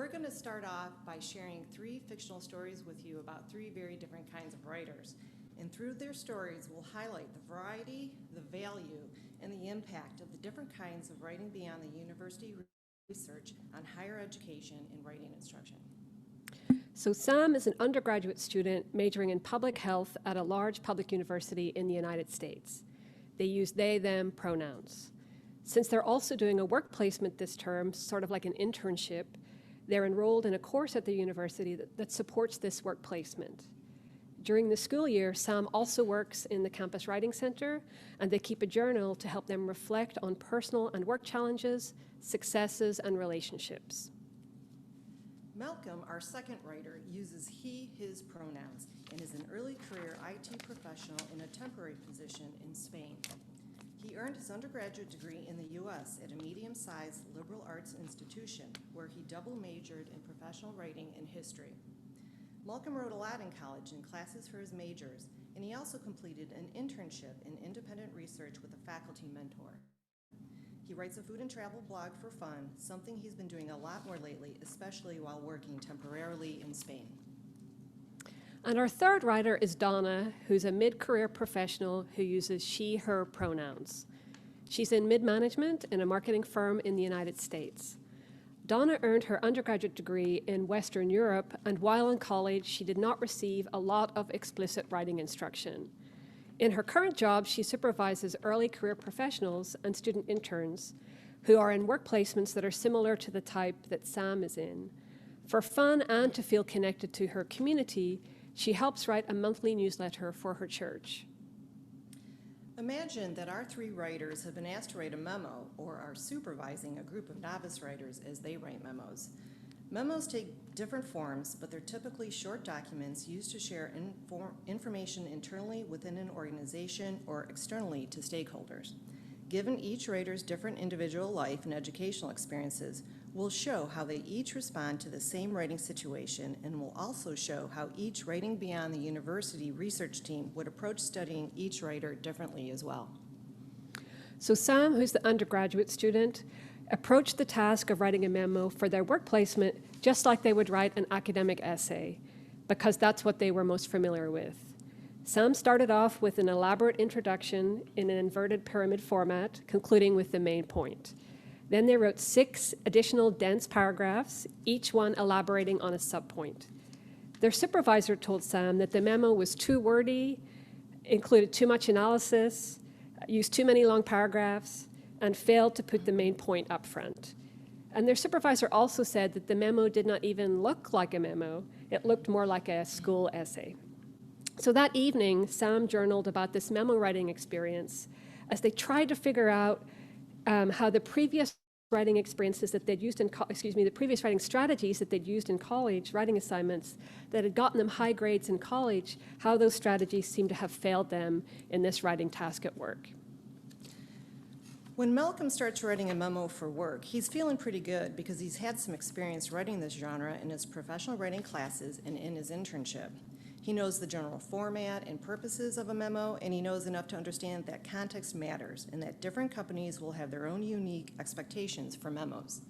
we're going to start off by sharing 3 fictional stories with you about 3 very different kinds of writers. And through their stories, we'll highlight the variety, the value, and the impact of the different kinds of writing beyond the university research on higher education and writing instruction. So Sam is an undergraduate student majoring in public health at a large public university in the United States. They use they, them pronouns. Since they're also doing a work placement this term, sort of like an internship, they're enrolled in a course at the university that supports this work placement. During the school year, Sam also works in the Campus Writing Center, and they keep a journal to help them reflect on personal and work challenges, successes, and relationships. Malcolm, our second writer, uses he, his pronouns and is an early career IT professional in a temporary position in Spain. He earned his undergraduate degree in the U.S. at a medium-sized liberal arts institution where he double majored in professional writing and history. Malcolm wrote a lot in college in classes for his majors, and he also completed an internship in independent research with a faculty mentor. He writes a food and travel blog for fun, something he's been doing a lot more lately, especially while working temporarily in Spain. And our third writer is Donna, who's a mid-career professional who uses she, her pronouns. She's in mid-management in a marketing firm in the United States. Donna earned her undergraduate degree in Western Europe, and while in college, she did not receive a lot of explicit writing instruction. In her current job, she supervises early career professionals and student interns who are in work placements that are similar to the type that Sam is in. For fun and to feel connected to her community, she helps write a monthly newsletter for her church. Imagine that our 3 writers have been asked to write a memo or are supervising a group of novice writers as they write memos. Memos take different forms, but they're typically short documents used to share information internally within an organization or externally to stakeholders. Given each writer's different individual life and educational experiences, we'll show how they each respond to the same writing situation, and we'll also show how each Writing Beyond the University research team would approach studying each writer differently as well. So Sam, who's the undergraduate student, approached the task of writing a memo for their work placement just like they would write an academic essay, because that's what they were most familiar with. Sam started off with an elaborate introduction in an inverted pyramid format, concluding with the main point. Then they wrote 6 additional dense paragraphs, each one elaborating on a subpoint. Their supervisor told Sam that the memo was too wordy, included too much analysis, used too many long paragraphs, and failed to put the main point up front. And their supervisor also said that the memo did not even look like a memo. It looked more like a school essay. So that evening, Sam journaled about this memo writing experience as they tried to figure out how the previous writing experiences that they'd used in, the previous writing strategies that they'd used in college, writing assignments that had gotten them high grades in college, how those strategies seemed to have failed them in this writing task at work. When Malcolm starts writing a memo for work, he's feeling pretty good because he's had some experience writing this genre in his professional writing classes and in his internship. He knows the general format and purposes of a memo, and he knows enough to understand that context matters and that different companies will have their own unique expectations for memos.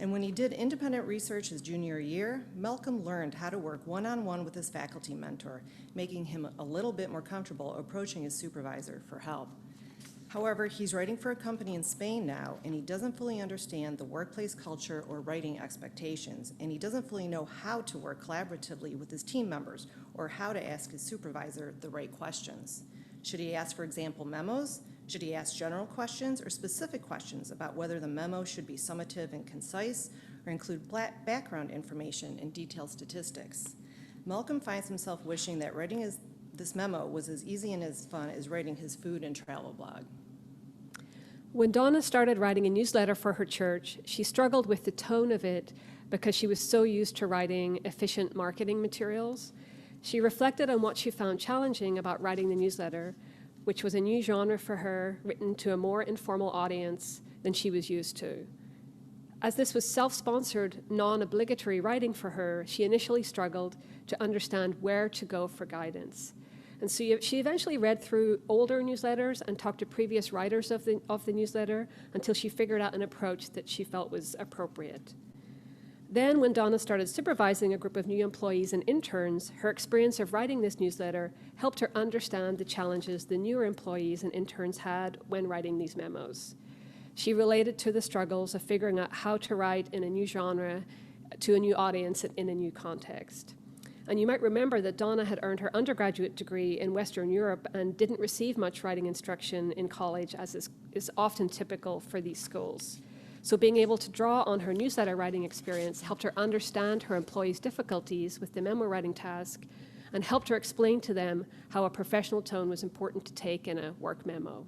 And when he did independent research his junior year, Malcolm learned how to work one-on-one with his faculty mentor, making him a little bit more comfortable approaching his supervisor for help. However, he's writing for a company in Spain now, and he doesn't fully understand the workplace culture or writing expectations, and he doesn't fully know how to work collaboratively with his team members or how to ask his supervisor the right questions. Should he ask, for example, memos? Should he ask general questions or specific questions about whether the memo should be summative and concise or include background information and detailed statistics? Malcolm finds himself wishing that writing this memo was as easy and as fun as writing his food and travel blog. When Donna started writing a newsletter for her church, she struggled with the tone of it because she was so used to writing efficient marketing materials. She reflected on what she found challenging about writing the newsletter, which was a new genre for her, written to a more informal audience than she was used to. As this was self-sponsored, non-obligatory writing for her, she initially struggled to understand where to go for guidance. And so she eventually read through older newsletters and talked to previous writers of the newsletter until she figured out an approach that she felt was appropriate. Then, when Donna started supervising a group of new employees and interns, her experience of writing this newsletter helped her understand the challenges the newer employees and interns had when writing these memos. She related to the struggles of figuring out how to write in a new genre to a new audience in a new context. And you might remember that Donna had earned her undergraduate degree in Western Europe and didn't receive much writing instruction in college, as is often typical for these schools. So being able to draw on her newsletter writing experience helped her understand her employees' difficulties with the memo writing task and helped her explain to them how a professional tone was important to take in a work memo.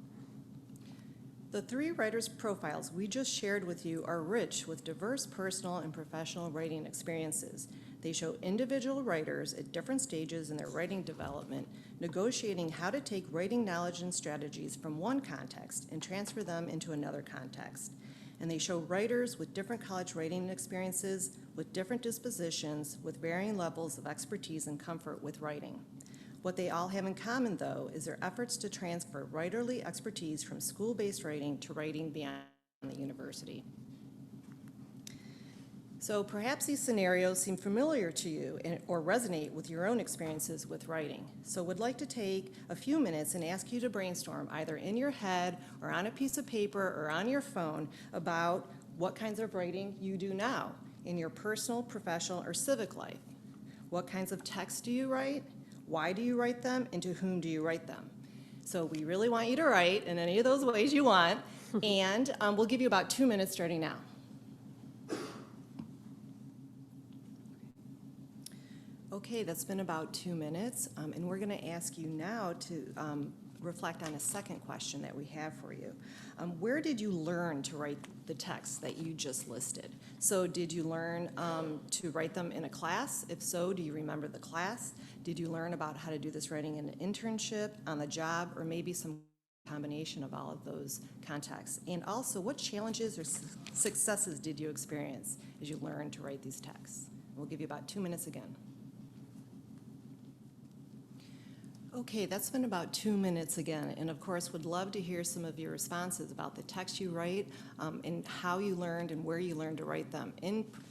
The 3 writers' profiles we just shared with you are rich with diverse personal and professional writing experiences. They show individual writers at different stages in their writing development, negotiating how to take writing knowledge and strategies from one context and transfer them into another context. And they show writers with different college writing experiences, with different dispositions, with varying levels of expertise and comfort with writing. What they all have in common, though, is their efforts to transfer writerly expertise from school-based writing to writing beyond the university. So perhaps these scenarios seem familiar to you or resonate with your own experiences with writing. So would like to take a few minutes and ask you to brainstorm either in your head or on a piece of paper or on your phone about what kinds of writing you do now in your personal, professional, or civic life. What kinds of texts do you write? Why do you write them? And to whom do you write them? So we really want you to write in any of those ways you want, and we'll give you about 2 minutes starting now. Okay, that's been about 2 minutes, and we're going to ask you now to reflect on a second question that we have for you. Where did you learn to write the text that you just listed? So did you learn to write them in a class? If so, do you remember the class? Did you learn about how to do this writing in an internship, on the job, or maybe some combination of all of those contexts? And also, what challenges or successes did you experience as you learned to write these texts? We'll give you about 2 minutes again. Okay, that's been about 2 minutes again, and of course would love to hear some of your responses about the text you write and how you learned and where you learned to write them.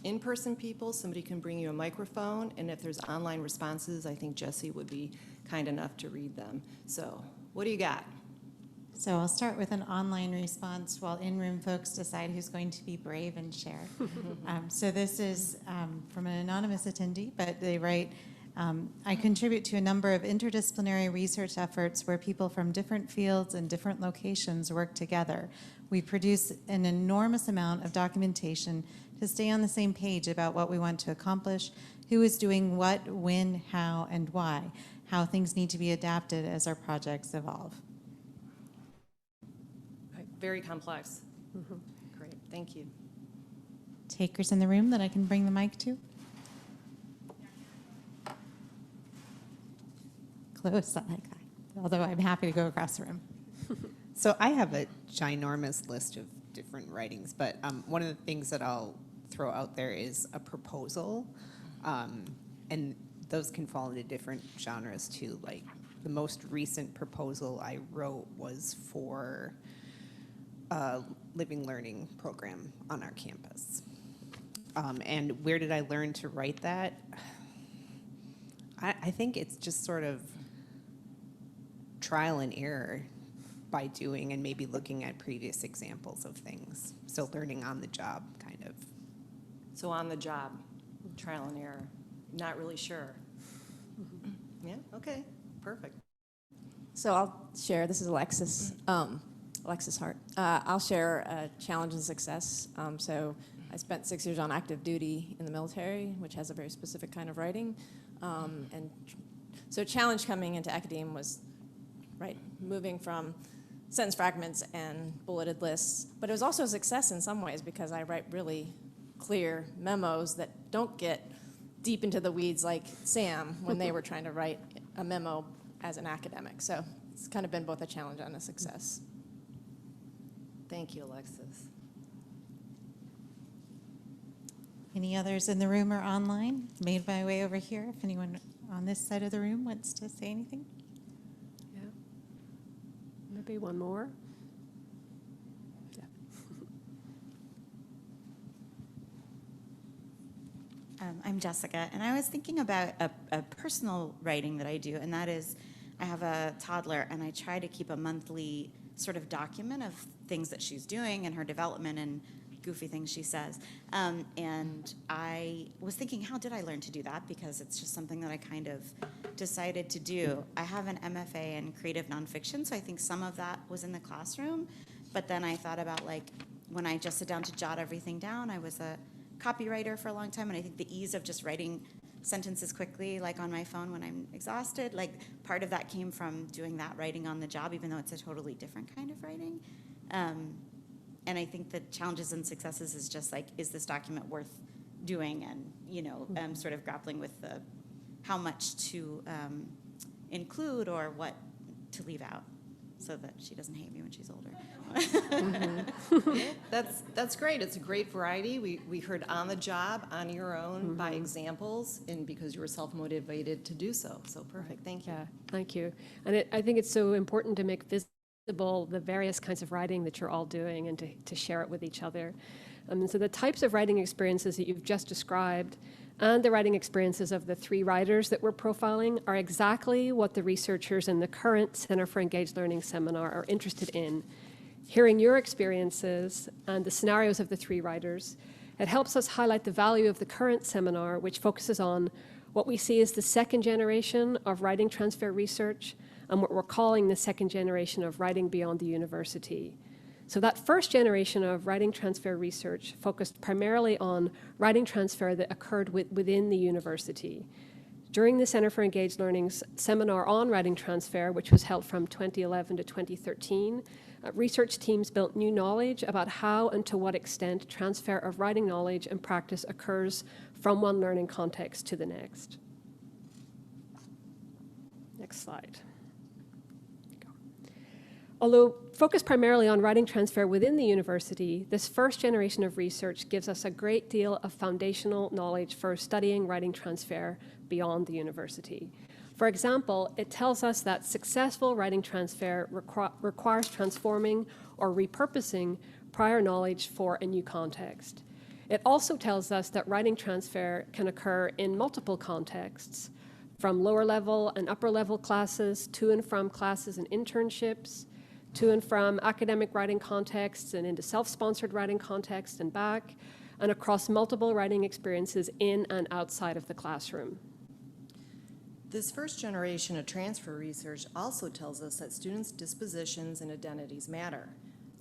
In-person people, somebody can bring you a microphone, and if there's online responses, I think Jessie would be kind enough to read them. So what do you got? So I'll start with an online response while in-room folks decide who's going to be brave and share. So this is from an anonymous attendee, but they write, I contribute to a number of interdisciplinary research efforts where people from different fields and different locations work together. We produce an enormous amount of documentation to stay on the same page about what we want to accomplish, who is doing what, when, how, and why, how things need to be adapted as our projects evolve. Very complex. Great, thank you. Takers in the room that I can bring the mic to? Close, I like that. Although I'm happy to go across the room. So I have a ginormous list of different writings, but one of the things that I'll throw out there is a proposal, and those can fall into different genres too. Like the most recent proposal I wrote was for a living learning program on our campus. And where did I learn to write that? I think it's just sort of trial and error by doing and maybe looking at previous examples of things. So learning on the job, kind of. So on the job, trial and error, not really sure. Yeah, okay, perfect. So I'll share, this is Alexis, Alexis Hart. I'll share a challenge and success. So I spent 6 years on active duty in the military, which has a very specific kind of writing. And so challenge coming into academia was, right, moving from sentence fragments and bulleted lists. But it was also a success in some ways because I write really clear memos that don't get deep into the weeds like Sam when they were trying to write a memo as an academic. So it's kind of been both a challenge and a success. Thank you, Alexis. Any others in the room or online? Made my way over here. If anyone on this side of the room wants to say anything. Yeah. Maybe one more. Yeah. I'm Jessica, and I was thinking about a personal writing that I do, and that is I have a toddler, and I try to keep a monthly sort of document of things that she's doing and her development and goofy things she says. And I was thinking, how did I learn to do that? Because it's just something that I kind of decided to do. I have an MFA in creative nonfiction, so I think some of that was in the classroom. But then I thought about, like, when I just sit down to jot everything down, I was a copywriter for a long time, and I think the ease of just writing sentences quickly, like on my phone when I'm exhausted, like part of that came from doing that writing on the job, even though it's a totally different kind of writing. And I think the challenges and successes is just like, is this document worth doing? And, you know, sort of grappling with the how much to include or what to leave out so that she doesn't hate me when she's older. That's great. It's a great variety. We heard on the job, on your own, by examples, and because you were self-motivated to do so. So perfect. Thank you. Yeah, thank you. And I think it's so important to make visible the various kinds of writing that you're all doing and to share it with each other. And so the types of writing experiences that you've just described and the writing experiences of the 3 writers that we're profiling are exactly what the researchers in the current Center for Engaged Learning seminar are interested in. Hearing your experiences and the scenarios of the 3 writers, it helps us highlight the value of the current seminar, which focuses on what we see as the second generation of writing transfer research and what we're calling the second generation of writing beyond the university. So that first generation of writing transfer research focused primarily on writing transfer that occurred within the university. During the Center for Engaged Learning's seminar on writing transfer, which was held from 2011 to 2013, research teams built new knowledge about how and to what extent transfer of writing knowledge and practice occurs from one learning context to the next. Next slide. Although focused primarily on writing transfer within the university, this first generation of research gives us a great deal of foundational knowledge for studying writing transfer beyond the university. For example, it tells us that successful writing transfer requires transforming or repurposing prior knowledge for a new context. It also tells us that writing transfer can occur in multiple contexts, from lower level and upper level classes, to and from classes and internships, to and from academic writing contexts and into self-sponsored writing contexts and back, and across multiple writing experiences in and outside of the classroom. This first generation of transfer research also tells us that students' dispositions and identities matter,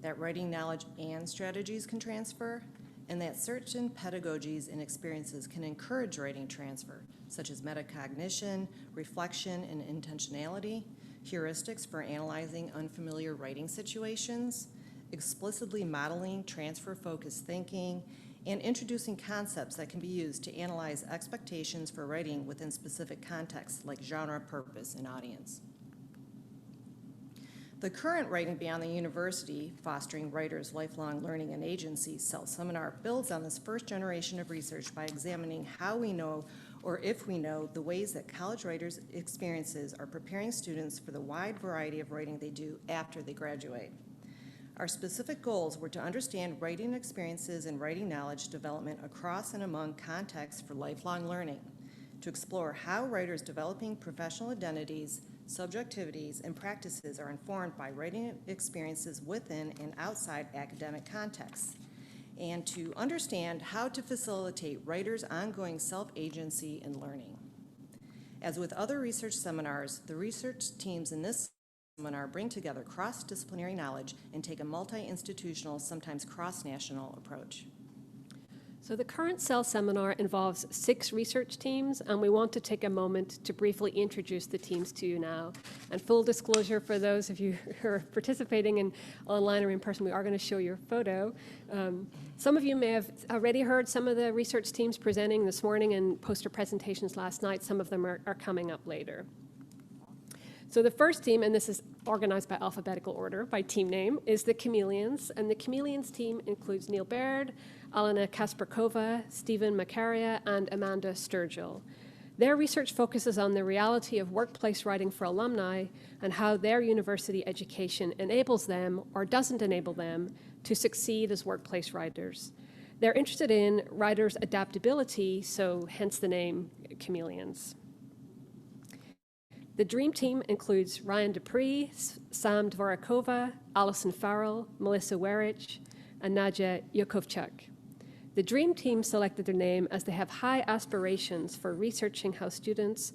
that writing knowledge and strategies can transfer, and that certain pedagogies and experiences can encourage writing transfer, such as metacognition, reflection, and intentionality, heuristics for analyzing unfamiliar writing situations, explicitly modeling transfer-focused thinking, and introducing concepts that can be used to analyze expectations for writing within specific contexts like genre, purpose, and audience. The current Writing Beyond the University, Fostering Writers' Lifelong Learning and Agency seminar builds on this first generation of research by examining how we know, or if we know, the ways that college writers' experiences are preparing students for the wide variety of writing they do after they graduate. Our specific goals were to understand writing experiences and writing knowledge development across and among contexts for lifelong learning, to explore how writers developing professional identities, subjectivities, and practices are informed by writing experiences within and outside academic contexts, and to understand how to facilitate writers' ongoing self-agency and learning. As with other research seminars, the research teams in this seminar bring together cross-disciplinary knowledge and take a multi-institutional, sometimes cross-national approach. So the current CEL seminar involves 6 research teams, and we want to take a moment to briefly introduce the teams to you now. And full disclosure for those of you who are participating in online or in person, we are going to show your photo. Some of you may have already heard some of the research teams presenting this morning and poster presentations last night. Some of them are coming up later. So the first team, and this is organized by alphabetical order, by team name, is the Chameleons. And the Chameleons team includes Neil Baird, Alena Kasperkova, Stephen Macaria, and Amanda Sturgill. Their research focuses on the reality of workplace writing for alumni and how their university education enables them or doesn't enable them to succeed as workplace writers. They're interested in writers' adaptability, so hence the name Chameleons. The dream team includes Ryan Dupree, Sam Dvorakova, Alison Farrell, Melissa Werich, and Nadja Yakovchuk. The dream team selected their name as they have high aspirations for researching how students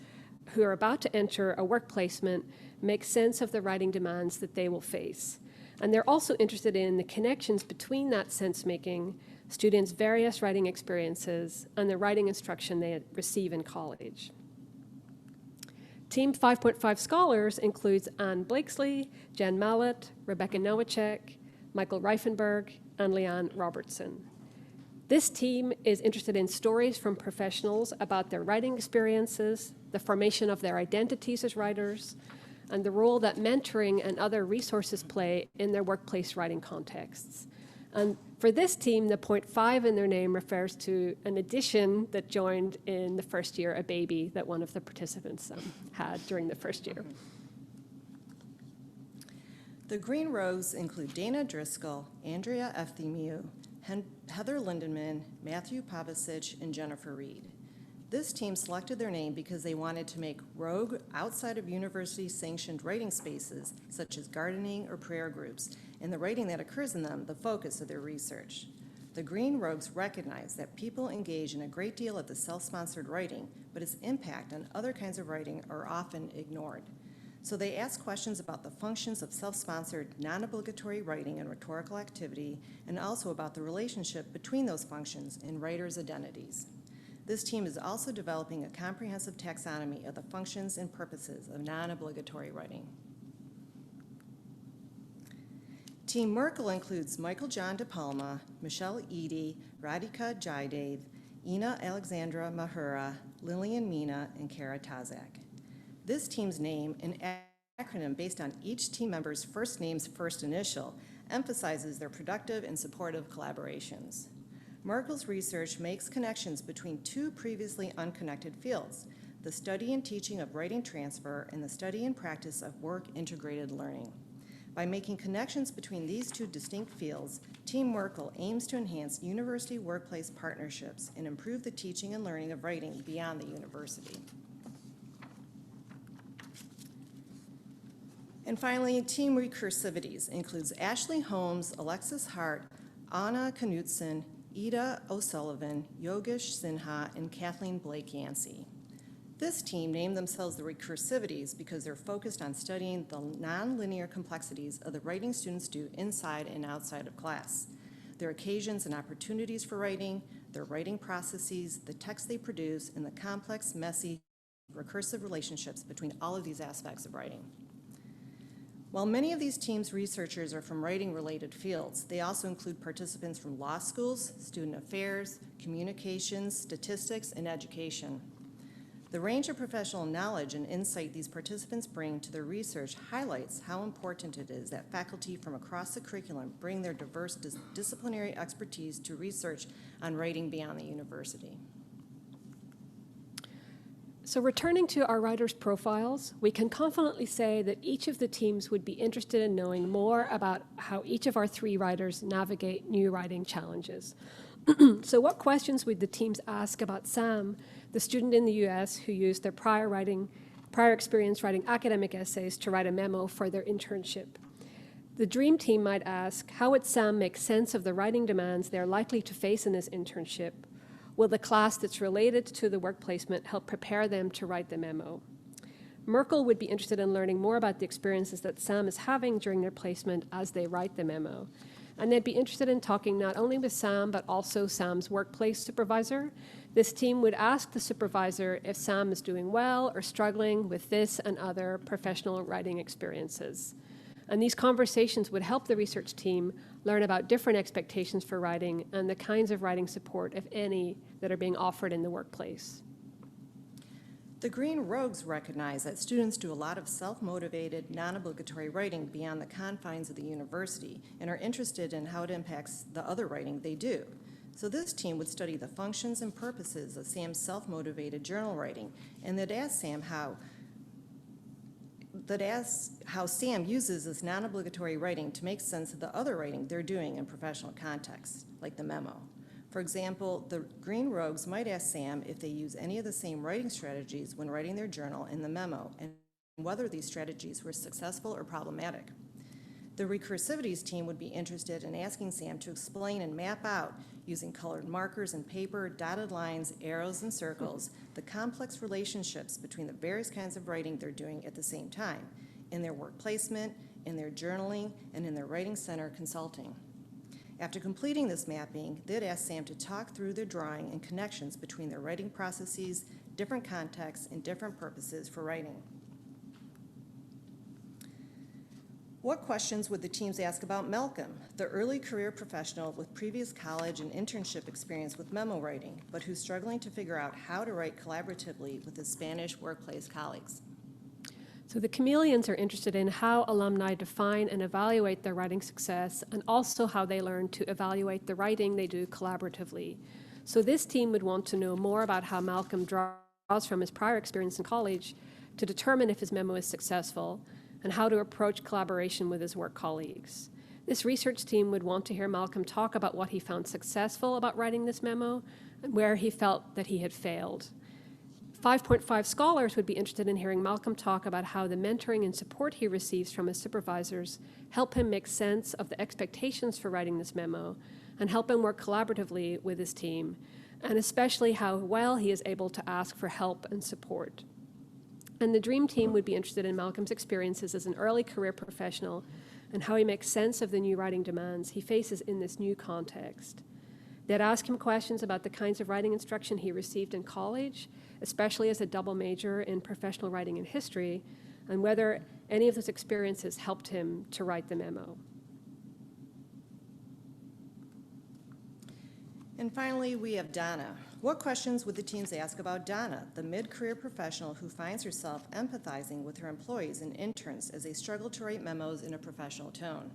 who are about to enter a work placement make sense of the writing demands that they will face. And they're also interested in the connections between that sense-making, students' various writing experiences, and the writing instruction they receive in college. Team 5.5 Scholars includes Anne Blakesley, Jen Mallett, Rebecca Nowacek, Michael Reifenberg, and Leanne Robertson. This team is interested in stories from professionals about their writing experiences, the formation of their identities as writers, and the role that mentoring and other resources play in their workplace writing contexts. And for this team, the 0.5 in their name refers to an addition that joined in the first year, a baby that one of the participants had during the first year. The Green Rogues include Dana Driscoll, Andrea Efthimiou, Heather Lindenman, Matthew Pavicic, and Jennifer Reed. This team selected their name because they wanted to make rogue, outside of university-sanctioned writing spaces, such as gardening or prayer groups, and the writing that occurs in them, the focus of their research. The Green Rogues recognize that people engage in a great deal of the self-sponsored writing, but its impact on other kinds of writing are often ignored. So they ask questions about the functions of self-sponsored, non-obligatory writing and rhetorical activity, and also about the relationship between those functions and writers' identities. This team is also developing a comprehensive taxonomy of the functions and purposes of non-obligatory writing. Team Merkel includes Michael John De Palma, Michelle Eady, Radhika Jaidev, Ina Alexandra Mahura, Lillian Mina, and Kara Tazak. This team's name, an acronym based on each team member's first name's first initial, emphasizes their productive and supportive collaborations. Merkel's research makes connections between two previously unconnected fields, the study and teaching of writing transfer and the study and practice of work-integrated learning. By making connections between these two distinct fields, Team Merkel aims to enhance university workplace partnerships and improve the teaching and learning of writing beyond the university. And finally, Team Recesivities includes Ashley Holmes, Alexis Hart, Anna Knutson, Ida O'Sullivan, Yogesh Sinha, and Kathleen Blake Yancey. This team named themselves the Recesivities because they're focused on studying the nonlinear complexities of the writing students do inside and outside of class, their occasions and opportunities for writing, their writing processes, the text they produce, and the complex, messy, recursive relationships between all of these aspects of writing. While many of these teams' researchers are from writing-related fields, they also include participants from law schools, student affairs, communications, statistics, and education. The range of professional knowledge and insight these participants bring to their research highlights how important it is that faculty from across the curriculum bring their diverse disciplinary expertise to research on writing beyond the university. So returning to our writers' profiles, we can confidently say that each of the teams would be interested in knowing more about how each of our three writers navigate new writing challenges. So what questions would the teams ask about Sam, the student in the US who used their prior experience writing academic essays to write a memo for their internship? The dream team might ask, how would Sam make sense of the writing demands they're likely to face in this internship? Will the class that's related to the work placement help prepare them to write the memo? Merkel would be interested in learning more about the experiences that Sam is having during their placement as they write the memo. And they'd be interested in talking not only with Sam, but also Sam's workplace supervisor. This team would ask the supervisor if Sam is doing well or struggling with this and other professional writing experiences. And these conversations would help the research team learn about different expectations for writing and the kinds of writing support, if any, that are being offered in the workplace. The Green Rogues recognize that students do a lot of self-motivated, non-obligatory writing beyond the confines of the university and are interested in how it impacts the other writing they do. So this team would study the functions and purposes of Sam's self-motivated journal writing, and they'd ask Sam how Sam uses this non-obligatory writing to make sense of the other writing they're doing in professional contexts, like the memo. For example, the Green Rogues might ask Sam if they use any of the same writing strategies when writing their journal in the memo, and whether these strategies were successful or problematic. The Recesivities team would be interested in asking Sam to explain and map out, using colored markers and paper, dotted lines, arrows, and circles, the complex relationships between the various kinds of writing they're doing at the same time, in their work placement, in their journaling, and in their writing center consulting. After completing this mapping, they'd ask Sam to talk through their drawing and connections between their writing processes, different contexts, and different purposes for writing. What questions would the teams ask about Malcolm, the early career professional with previous college and internship experience with memo writing, but who's struggling to figure out how to write collaboratively with his Spanish workplace colleagues? So the Chameleons are interested in how alumni define and evaluate their writing success, and also how they learn to evaluate the writing they do collaboratively. So this team would want to know more about how Malcolm draws from his prior experience in college to determine if his memo is successful, and how to approach collaboration with his work colleagues. This research team would want to hear Malcolm talk about what he found successful about writing this memo, and where he felt that he had failed. 5.5 scholars would be interested in hearing Malcolm talk about how the mentoring and support he receives from his supervisors help him make sense of the expectations for writing this memo, and help him work collaboratively with his team, and especially how well he is able to ask for help and support. And the dream team would be interested in Malcolm's experiences as an early career professional, and how he makes sense of the new writing demands he faces in this new context. They'd ask him questions about the kinds of writing instruction he received in college, especially as a double major in professional writing and history, and whether any of those experiences helped him to write the memo. And finally, we have Donna. What questions would the teams ask about Donna, the mid-career professional who finds herself empathizing with her employees and interns as they struggle to write memos in a professional tone?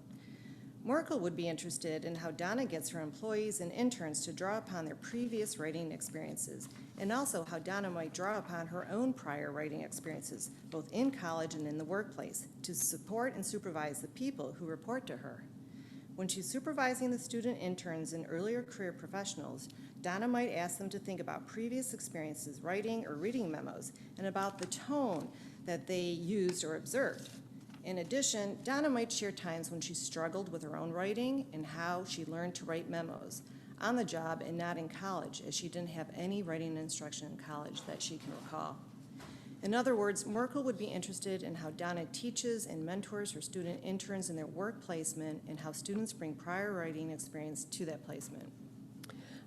Merkel would be interested in how Donna gets her employees and interns to draw upon their previous writing experiences, and also how Donna might draw upon her own prior writing experiences, both in college and in the workplace, to support and supervise the people who report to her. When she's supervising the student interns and earlier career professionals, Donna might ask them to think about previous experiences writing or reading memos, and about the tone that they used or observed. In addition, Donna might share times when she struggled with her own writing and how she learned to write memos on the job and not in college, as she didn't have any writing instruction in college that she can recall. In other words, Merkel would be interested in how Donna teaches and mentors her student interns in their work placement, and how students bring prior writing experience to that placement.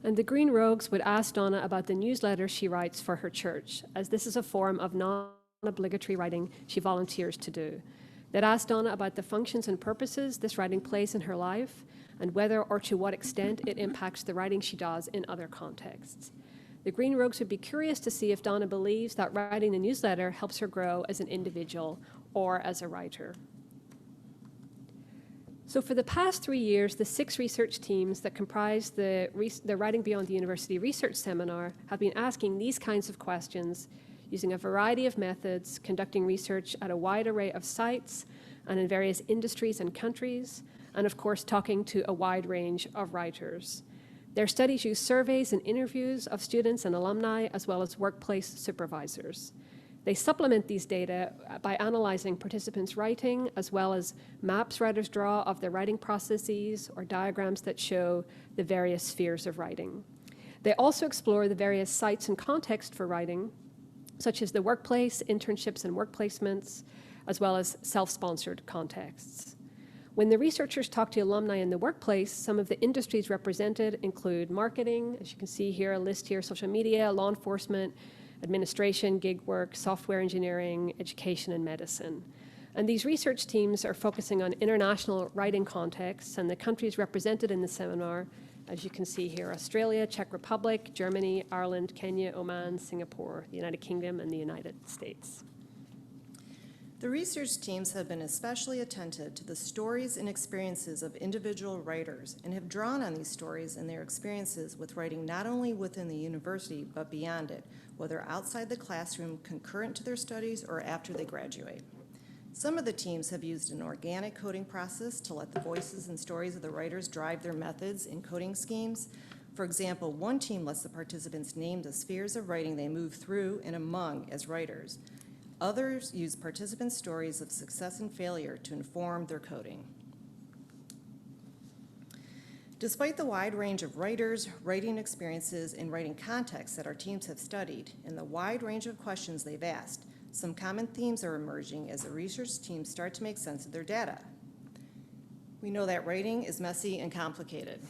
And the Green Rogues would ask Donna about the newsletter she writes for her church, as this is a form of non-obligatory writing she volunteers to do. They'd ask Donna about the functions and purposes this writing plays in her life, and whether or to what extent it impacts the writing she does in other contexts. The Green Rogues would be curious to see if Donna believes that writing the newsletter helps her grow as an individual or as a writer. So for the past 3 years, the 6 research teams that comprise the Writing Beyond the University Research Seminar have been asking these kinds of questions using a variety of methods, conducting research at a wide array of sites and in various industries and countries, and of course talking to a wide range of writers. Their studies use surveys and interviews of students and alumni, as well as workplace supervisors. They supplement these data by analyzing participants' writing, as well as maps writers draw of their writing processes, or diagrams that show the various spheres of writing. They also explore the various sites and context for writing, such as the workplace, internships and work placements, as well as self-sponsored contexts. When the researchers talk to alumni in the workplace, some of the industries represented include marketing, as you can see here, a list here, social media, law enforcement, administration, gig work, software engineering, education, and medicine. And these research teams are focusing on international writing contexts, and the countries represented in the seminar, as you can see here, Australia, Czech Republic, Germany, Ireland, Kenya, Oman, Singapore, the United Kingdom, and the United States. The research teams have been especially attentive to the stories and experiences of individual writers, and have drawn on these stories and their experiences with writing not only within the university, but beyond it, whether outside the classroom, concurrent to their studies, or after they graduate. Some of the teams have used an organic coding process to let the voices and stories of the writers drive their methods in coding schemes. For example, one team lets the participants name the spheres of writing they move through and among as writers. Others use participants' stories of success and failure to inform their coding. Despite the wide range of writers, writing experiences, and writing contexts that our teams have studied, and the wide range of questions they've asked, some common themes are emerging as the research teams start to make sense of their data. We know that writing is messy and complicated.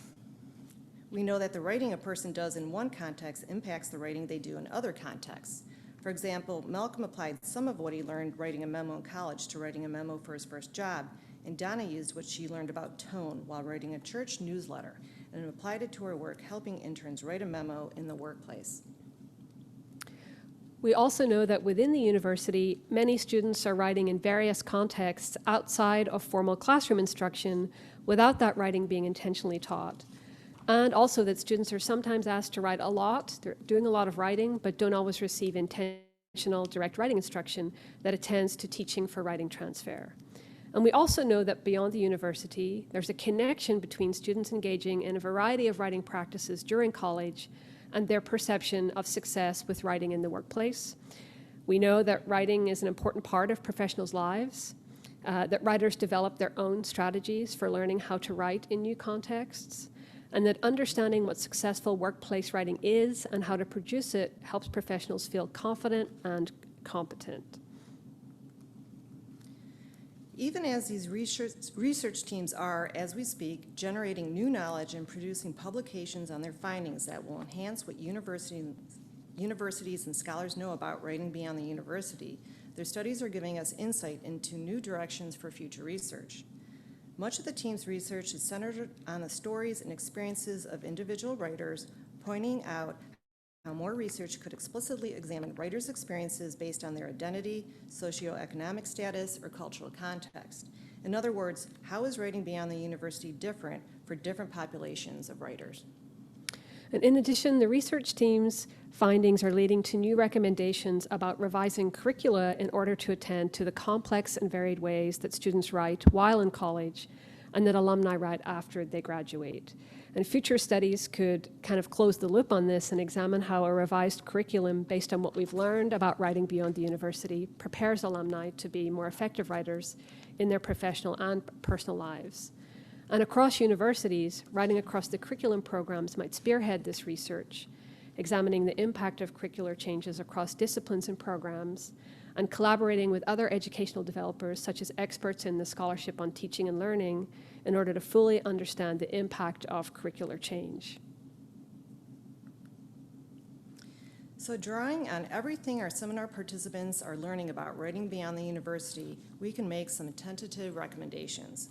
We know that the writing a person does in one context impacts the writing they do in other contexts. For example, Malcolm applied some of what he learned writing a memo in college to writing a memo for his first job, and Donna used what she learned about tone while writing a church newsletter and applied it to her work helping interns write a memo in the workplace. We also know that within the university, many students are writing in various contexts outside of formal classroom instruction without that writing being intentionally taught. And also that students are sometimes asked to write a lot, they're doing a lot of writing, but don't always receive intentional direct writing instruction that attends to teaching for writing transfer. And we also know that beyond the university, there's a connection between students engaging in a variety of writing practices during college and their perception of success with writing in the workplace. We know that writing is an important part of professionals' lives, that writers develop their own strategies for learning how to write in new contexts, and that understanding what successful workplace writing is and how to produce it helps professionals feel confident and competent. Even as these research teams are, as we speak, generating new knowledge and producing publications on their findings that will enhance what universities and scholars know about writing beyond the university, their studies are giving us insight into new directions for future research. Much of the team's research is centered on the stories and experiences of individual writers, pointing out how more research could explicitly examine writers' experiences based on their identity, socioeconomic status, or cultural context. In other words, how is writing beyond the university different for different populations of writers? And in addition, the research team's findings are leading to new recommendations about revising curricula in order to attend to the complex and varied ways that students write while in college and that alumni write after they graduate. And future studies could kind of close the loop on this and examine how a revised curriculum based on what we've learned about writing beyond the university prepares alumni to be more effective writers in their professional and personal lives. And across universities, writing across the curriculum programs might spearhead this research, examining the impact of curricular changes across disciplines and programs, and collaborating with other educational developers, such as experts in the scholarship on teaching and learning, in order to fully understand the impact of curricular change. So drawing on everything our seminar participants are learning about writing beyond the university, we can make some tentative recommendations.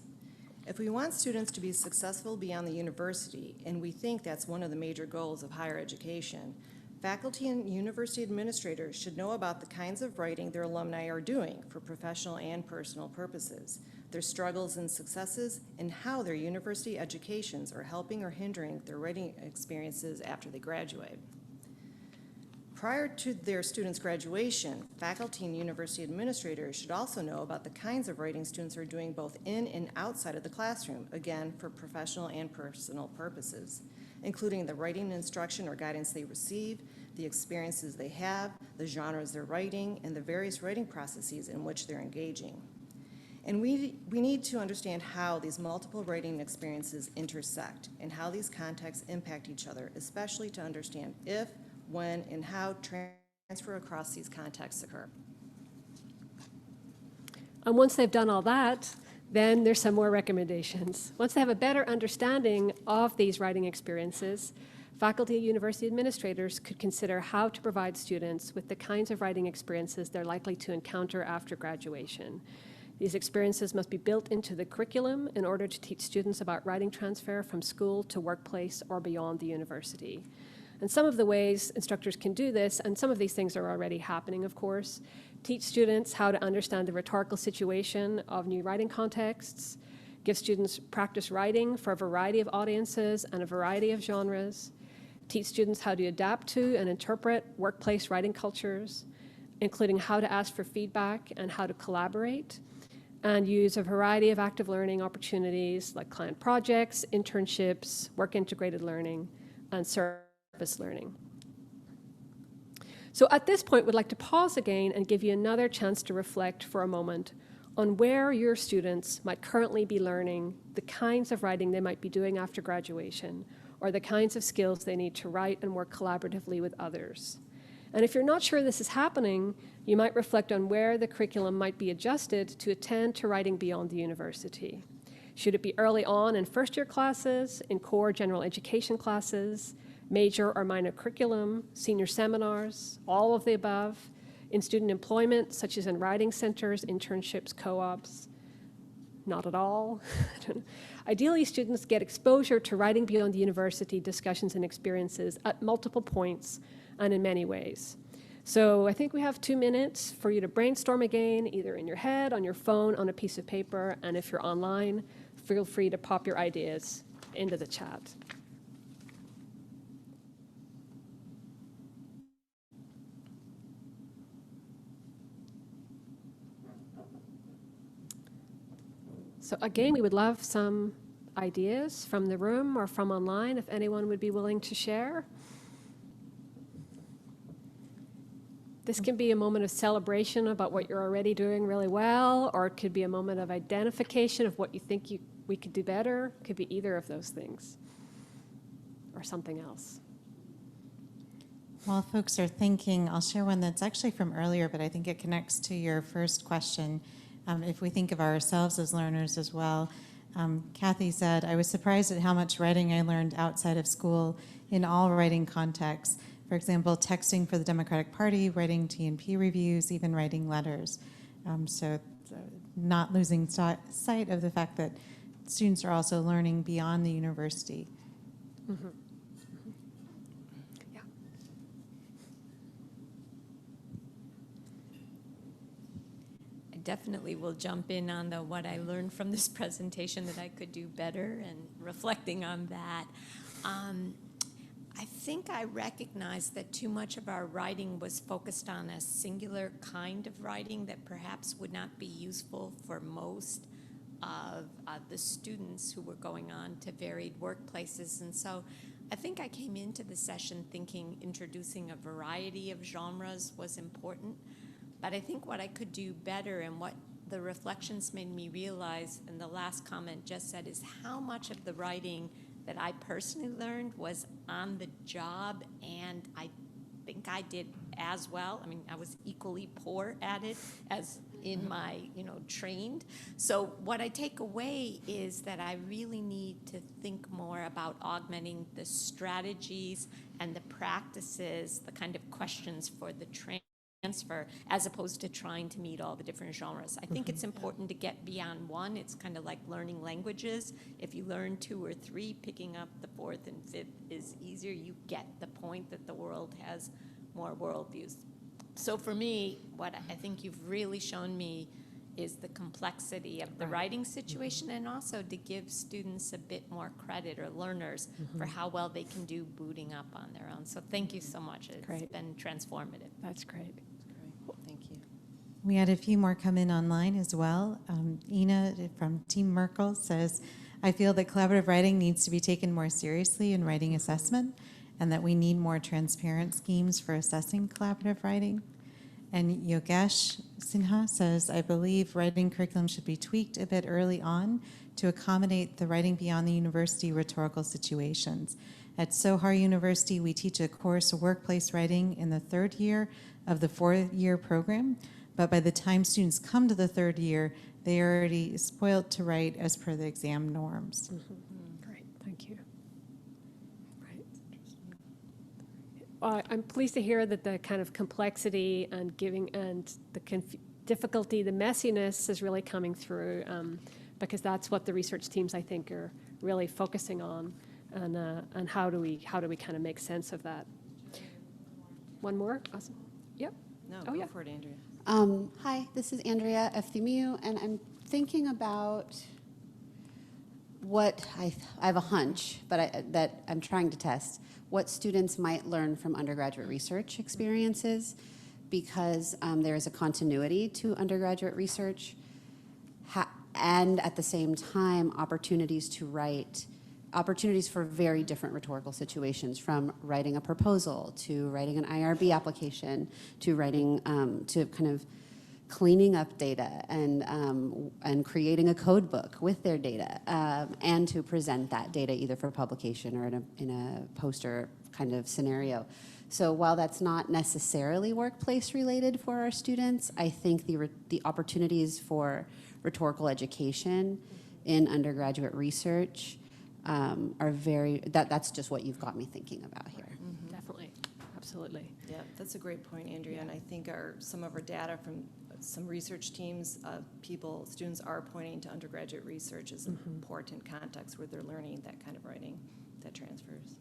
If we want students to be successful beyond the university, and we think that's one of the major goals of higher education, faculty and university administrators should know about the kinds of writing their alumni are doing for professional and personal purposes, their struggles and successes, and how their university educations are helping or hindering their writing experiences after they graduate. Prior to their students' graduation, faculty and university administrators should also know about the kinds of writing students are doing both in and outside of the classroom, again, for professional and personal purposes, including the writing instruction or guidance they receive, the experiences they have, the genres they're writing, and the various writing processes in which they're engaging. And we need to understand how these multiple writing experiences intersect and how these contexts impact each other, especially to understand if, when, and how transfer across these contexts occur. And once they've done all that, then there's some more recommendations. Once they have a better understanding of these writing experiences, faculty and university administrators could consider how to provide students with the kinds of writing experiences they're likely to encounter after graduation. These experiences must be built into the curriculum in order to teach students about writing transfer from school to workplace or beyond the university. And some of the ways instructors can do this, and some of these things are already happening, of course, teach students how to understand the rhetorical situation of new writing contexts, give students practice writing for a variety of audiences and a variety of genres, teach students how to adapt to and interpret workplace writing cultures, including how to ask for feedback and how to collaborate, and use a variety of active learning opportunities like client projects, internships, work-integrated learning, and service learning. So at this point, we'd like to pause again and give you another chance to reflect for a moment on where your students might currently be learning the kinds of writing they might be doing after graduation, or the kinds of skills they need to write and work collaboratively with others. And if you're not sure this is happening, you might reflect on where the curriculum might be adjusted to attend to writing beyond the university. Should it be early on in first-year classes, in core general education classes, major or minor curriculum, senior seminars, all of the above, in student employment, such as in writing centers, internships, co-ops? Not at all. Ideally, students get exposure to writing beyond the university discussions and experiences at multiple points and in many ways. So I think we have 2 minutes for you to brainstorm again, either in your head, on your phone, on a piece of paper, and if you're online, feel free to pop your ideas into the chat. So again, we would love some ideas from the room or from online, if anyone would be willing to share. This can be a moment of celebration about what you're already doing really well, or it could be a moment of identification of what you think we could do better. It could be either of those things, or something else. While folks are thinking, I'll share one that's actually from earlier, but I think it connects to your first question. If we think of ourselves as learners as well, Kathy said, I was surprised at how much writing I learned outside of school in all writing contexts. For example, texting for the Democratic Party, writing T&P reviews, even writing letters. So not losing sight of the fact that students are also learning beyond the university. Mm-hmm. Mm-hmm. Yeah. I definitely will jump in on the what I learned from this presentation that I could do better, and reflecting on that. I think I recognized that too much of our writing was focused on a singular kind of writing that perhaps would not be useful for most of the students who were going on to varied workplaces. And so I think I came into the session thinking introducing a variety of genres was important. But I think what I could do better, and what the reflections made me realize, and the last comment just said, is how much of the writing that I personally learned was on the job, and I think I did as well. I mean, I was equally poor at it as in my, trained. So what I take away is that I really need to think more about augmenting the strategies and the practices, the kind of questions for the transfer, as opposed to trying to meet all the different genres. I think it's important to get beyond one. It's kind of like learning languages. If you learn 2 or 3, picking up the 4th and 5th is easier. You get the point that the world has more worldviews. So for me, what I think you've really shown me is the complexity of the writing situation, and also to give students a bit more credit, or learners, for how well they can do booting up on their own. So thank you so much. It's been transformative. That's great. Thank you. We had a few more come in online as well. Ina from Team Merkel says, I feel that collaborative writing needs to be taken more seriously in writing assessment, and that we need more transparent schemes for assessing collaborative writing. And Yogesh Sinha says, I believe writing curriculum should be tweaked a bit early on to accommodate the writing beyond the university rhetorical situations. At Sohar University, we teach a course, workplace writing, in the 3rd year of the 4-year program, but by the time students come to the 3rd year, they are already spoiled to write as per the exam norms. Great, thank you. I'm pleased to hear that the kind of complexity and giving and the difficulty, the messiness is really coming through, because that's what the research teams, I think, are really focusing on, and how do we kind of make sense of that? One more? Awesome. Yep. No, Oh, go yeah. for it, Andrea. Hi, this is Andrea Eftimiou, and I'm thinking about what I have a hunch, but that I'm trying to test, what students might learn from undergraduate research experiences, because there is a continuity to undergraduate research, and at the same time, opportunities to write opportunities for very different rhetorical situations, from writing a proposal to writing an IRB application to writing to kind of cleaning up data and creating a code book with their data, and to present that data either for publication or in a poster kind of scenario. So while that's not necessarily workplace related for our students, I think the opportunities for rhetorical education in undergraduate research are that's just what you've got me thinking about here. Definitely, absolutely. Yeah, that's a great point, Andrea, and I think some of our data from some research teams, students are pointing to undergraduate research as an important context where they're learning that kind of writing that transfers.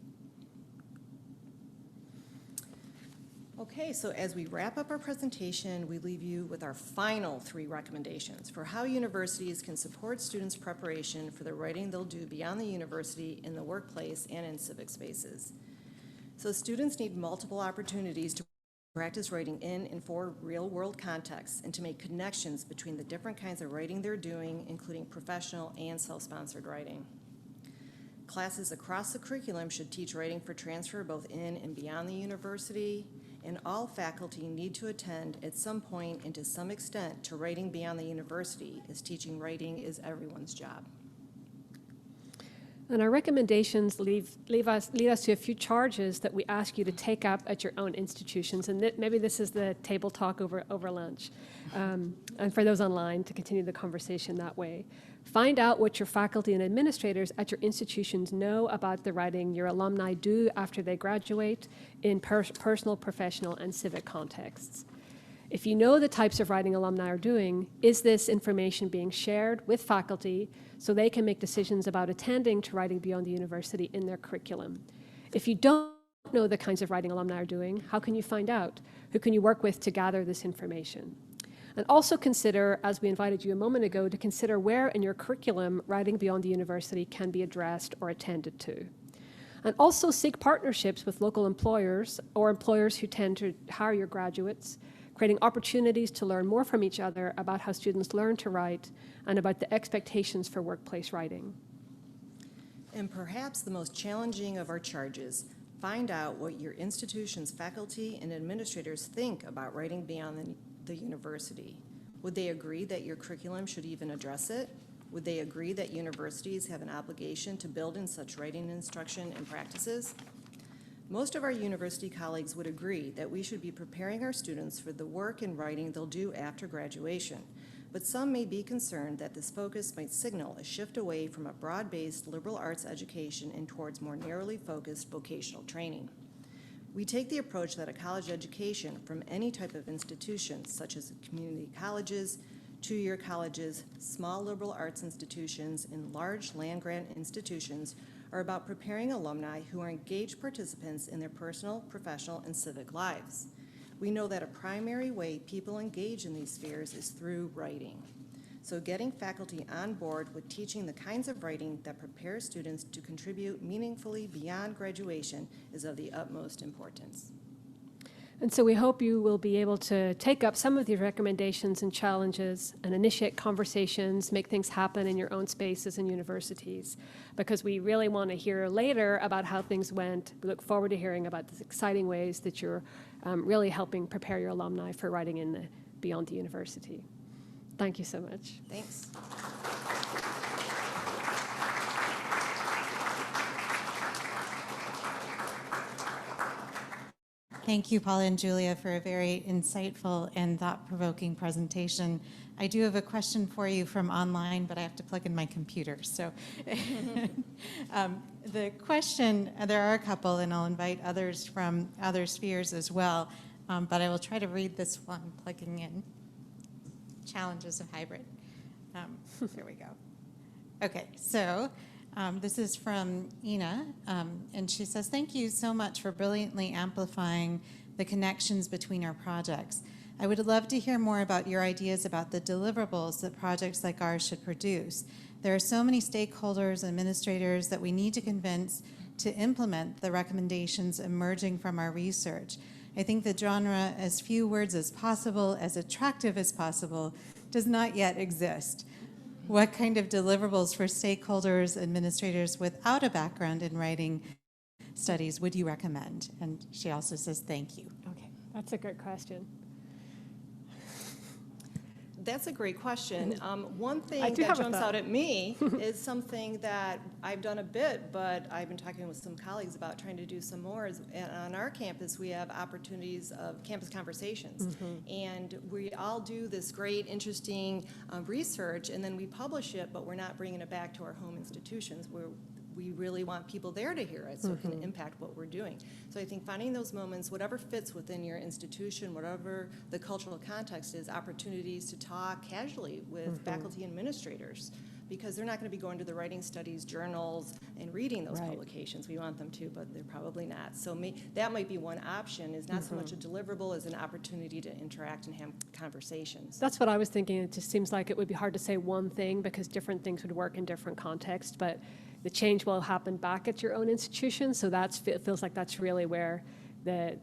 Okay, so as we wrap up our presentation, we leave you with our final 3 recommendations for how universities can support students' preparation for the writing they'll do beyond the university, in the workplace, and in civic spaces. So students need multiple opportunities to practice writing in and for real-world contexts, and to make connections between the different kinds of writing they're doing, including professional and self-sponsored writing. Classes across the curriculum should teach writing for transfer both in and beyond the university, and all faculty need to attend at some point and to some extent to writing beyond the university, as teaching writing is everyone's job. And our recommendations lead us to a few charges that we ask you to take up at your own institutions. And maybe this is the table talk over lunch. And for those online, to continue the conversation that way. Find out what your faculty and administrators at your institutions know about the writing your alumni do after they graduate in personal, professional, and civic contexts. If you know the types of writing alumni are doing, is this information being shared with faculty so they can make decisions about attending to writing beyond the university in their curriculum? If you don't know the kinds of writing alumni are doing, how can you find out? Who can you work with to gather this information? And also consider, as we invited you a moment ago, to consider where in your curriculum writing beyond the university can be addressed or attended to. And also seek partnerships with local employers or employers who tend to hire your graduates, creating opportunities to learn more from each other about how students learn to write and about the expectations for workplace writing. And perhaps the most challenging of our charges, find out what your institution's faculty and administrators think about writing beyond the university. Would they agree that your curriculum should even address it? Would they agree that universities have an obligation to build in such writing instruction and practices? Most of our university colleagues would agree that we should be preparing our students for the work and writing they'll do after graduation, but some may be concerned that this focus might signal a shift away from a broad-based liberal arts education and towards more narrowly focused vocational training. We take the approach that a college education from any type of institution, such as community colleges, two-year colleges, small liberal arts institutions, and large land-grant institutions, are about preparing alumni who are engaged participants in their personal, professional, and civic lives. We know that a primary way people engage in these spheres is through writing. So getting faculty on board with teaching the kinds of writing that prepare students to contribute meaningfully beyond graduation is of the utmost importance. And so we hope you will be able to take up some of these recommendations and challenges and initiate conversations, make things happen in your own spaces and universities, because we really want to hear later about how things went. We look forward to hearing about the exciting ways that you're really helping prepare your alumni for writing beyond the university. Thank you so much. Thanks. Thank you, Paula and Julia, for a very insightful and thought-provoking presentation. I do have a question for you from online, but I have to plug in my computer. So the question, there are a couple, and I'll invite others from other spheres as well, but I will try to read this one, plugging in. Challenges of hybrid. Here we go. Okay, so this is from Ina, and she says, thank you so much for brilliantly amplifying the connections between our projects. I would love to hear more about your ideas about the deliverables that projects like ours should produce. There are so many stakeholders, administrators that we need to convince to implement the recommendations emerging from our research. I think the genre, as few words as possible, as attractive as possible, does not yet exist. What kind of deliverables for stakeholders, administrators without a background in writing studies would you recommend? And she also says, thank you. Okay, that's a good question. That's a great question. One I thing do that have a jumps thought. out at me is something that I've done a bit, but I've been talking with some colleagues about trying to do some more. On our campus, we have opportunities of campus conversations. And we all do this great, interesting research, and then we publish it, but we're not bringing it back to our home institutions. We really want people there to hear it so it can impact what we're doing. So I think finding those moments, whatever fits within your institution, whatever the cultural context is, opportunities to talk casually with faculty administrators, because they're not going to be going to the writing studies journals and reading those publications. We want them to, but they're probably not. So that might be one option, is not so much a deliverable as an opportunity to interact and have conversations. That's what I was thinking. It just seems like it would be hard to say one thing because different things would work in different contexts, but the change will happen back at your own institution, so it feels like that's really where the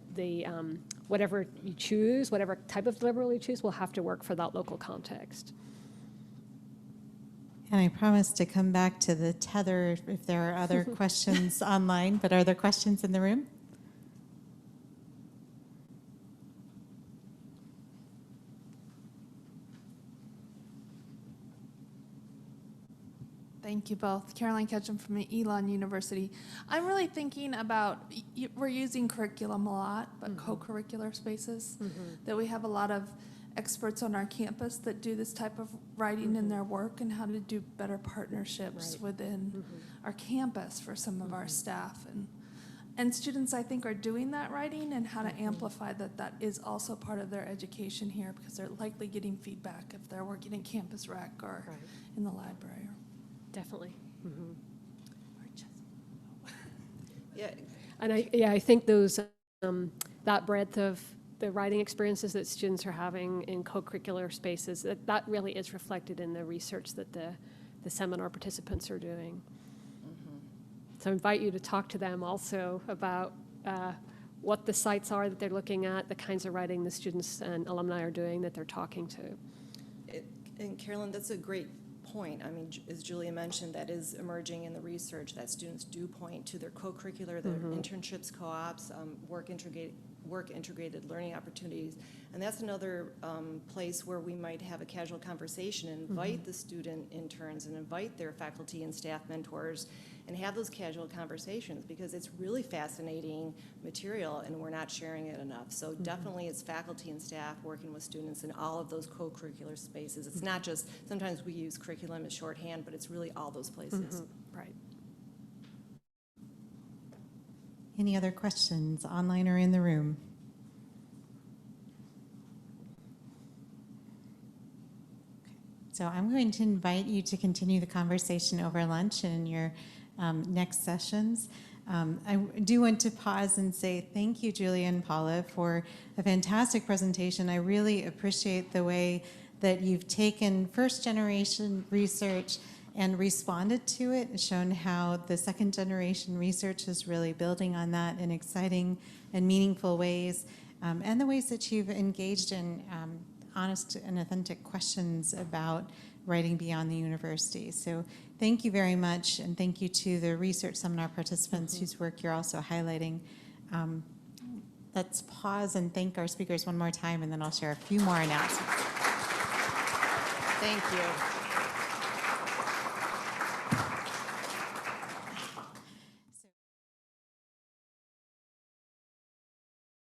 whatever you choose, whatever type of deliverable you choose, will have to work for that local context. And I promise to come back to the tether if there are other questions online, but are there questions in the room? Thank you both. Caroline Ketchum from Elon University. I'm really thinking about, we're using curriculum a lot, but co-curricular spaces, that we have a lot of experts on our campus that do this type of writing in their work, and how to do better partnerships within our campus for some of our staff. And students, I think, are doing that writing, and how to amplify that is also part of their education here, because they're likely getting feedback if they're working in campus rec or in the library. Definitely. Yeah, And I think those that breadth of the writing experiences that students are having in co-curricular spaces, that really is reflected in the research that the seminar participants are doing. So I invite you to talk to them also about what the sites are that they're looking at, the kinds of writing the students and alumni are doing that they're talking to. And Carolyn, that's a great point. I mean, as Julia mentioned, that is emerging in the research, that students do point to their co-curricular, their internships, co-ops, work integrated learning opportunities. And that's another place where we might have a casual conversation and invite the student interns and invite their faculty and staff mentors and have those casual conversations, because it's really fascinating material and we're not sharing it enough. So definitely it's faculty and staff working with students in all of those co-curricular spaces. It's not just, sometimes we use curriculum as shorthand, but it's really all those places. Right. Any other questions, online or in the room? So I'm going to invite you to continue the conversation over lunch and in your next sessions. I do want to pause and say thank you, Julia and Paula, for a fantastic presentation. I really appreciate the way that you've taken first-generation research and responded to it, and shown how the second-generation research is really building on that in exciting and meaningful ways, and the ways that you've engaged in honest and authentic questions about writing beyond the university. So thank you very much, and thank you to the research seminar participants whose work you're also highlighting. Let's pause and thank our speakers one more time, and then I'll share a few more announcements. Thank you.